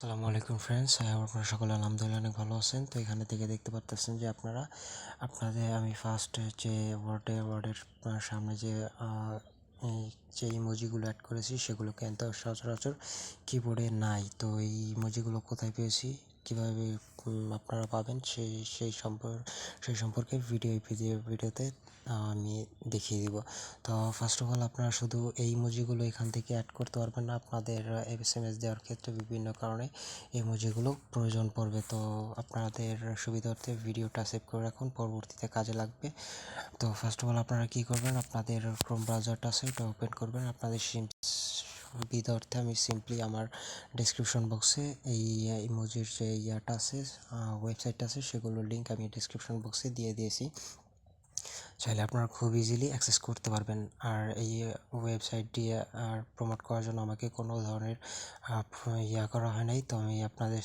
আসসালামু আলাইকুম ফ্রেন্ডস, আপনারা সকলে আলহামদুলিল্লাহ অনেক ভালো আছেন। তো এখানে থেকে দেখতে পাচ্ছেন যে আপনাদের আমি ফার্স্ট যে ওয়ার্ডের সামনে যে ইমোজিগুলো অ্যাড করেছি সেগুলো কিন্তু সচরাচর কিবোর্ডে নাই। তো এই ইমোজিগুলো কোথায় পেয়েছি, কীভাবে আপনারা পাবেন সেই সম্পর্কে ভিডিওতে আমি দেখিয়ে দিব। তো ফার্স্ট অফ অল আপনারা শুধু এই ইমোজিগুলো এখান থেকে অ্যাড করতে পারবেন না, আপনাদের SMS দেওয়ার ক্ষেত্রে বিভিন্ন কারণে ইমোজিগুলো প্রয়োজন পড়বে। তো আপনাদের সুবিধার্থে ভিডিওটা সেভ করে রাখুন, পরবর্তীতে কাজে লাগবে। তো ফার্স্ট অফ অল আপনারা কী করবেন, আপনাদের ক্রোম ব্রাউজারটা আছে ওটা ওপেন করবেন। আপনাদের সুবিধার্থে আমি সিম্পলি আমার ডিসক্রিপশন বক্সে এই ইমোজির যে আছে, ওয়েবসাইটটা আছে, সেগুলোর লিঙ্ক আমি ডিসক্রিপশন বক্সে দিয়ে দিয়েছি। চাইলে আপনারা খুব ইজিলি অ্যাক্সেস করতে পারবেন। আর এই ওয়েবসাইটটি আর প্রমোট করার জন্য আমাকে কোনো ধরনের করা হয় নাই। তো আমি আপনাদের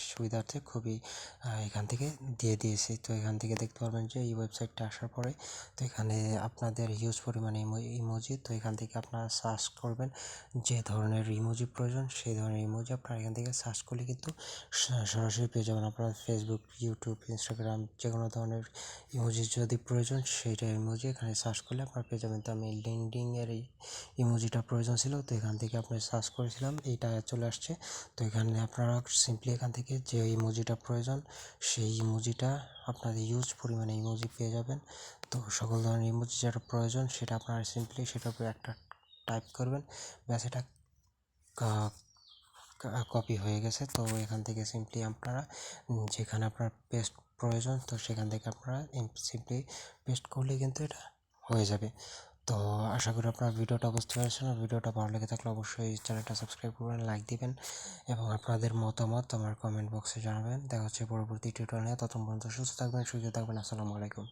সুবিধার্থে খুবই এখান থেকে দিয়ে দিয়েছি। তো এখান থেকে দেখতে পারবেন যে এই ওয়েবসাইটটা আসার পরে তো এখানে আপনাদের হিউজ পরিমাণে ইমোজি। তো এখান থেকে আপনারা সার্চ করবেন যে ধরনের ইমোজি প্রয়োজন, সেই ধরনের ইমোজি আপনারা এখান থেকে সার্চ করলে কিন্তু সরাসরি পেয়ে যাবেন। আপনারা ফেসবুক, ইউটিউব, ইনস্টাগ্রাম যে কোনো ধরনের ইমোজি যদি প্রয়োজন সেইটা ইমোজি এখানে সার্চ করলে আপনারা পেয়ে যাবেন। তো আমি লিঙ্কডিনের এই ইমোজিটা প্রয়োজন ছিল, তো এখান থেকে আপনি সার্চ করেছিলাম, এইটা চলে আসছে। তো এখানে আপনারা সিম্পলি এখান থেকে যে ইমোজিটা প্রয়োজন সেই ইমোজিটা আপনাদের ইউজ পরিমাণে ইমোজি পেয়ে যাবেন। তো সকল ধরনের ইমোজি যেটা প্রয়োজন সেটা আপনারা সিম্পলি সেটার উপরে একটা টাইপ করবেন, ব্যাস এটা কপি হয়ে গেছে। তো এখান থেকে সিম্পলি আপনারা যেখানে আপনার পেস্ট প্রয়োজন তো সেখান থেকে আপনারা সিম্পলি পেস্ট করলেই কিন্তু এটা হয়ে যাবে। তো আশা করি আপনারা ভিডিওটা বুঝতে পেরেছেন। আর ভিডিওটা ভালো লেগে থাকলে অবশ্যই চ্যানেলটা সাবস্ক্রাইব করবেন, লাইক দিবেন এবং আপনাদের মতামত আমার কমেন্ট বক্সে জানাবেন। দেখা হচ্ছে পরবর্তী টিউটোরিয়ালে। ততক্ষণ পর্যন্ত সুস্থ থাকবেন, সুস্থ থাকবেন। আসসালামু আলাইকুম।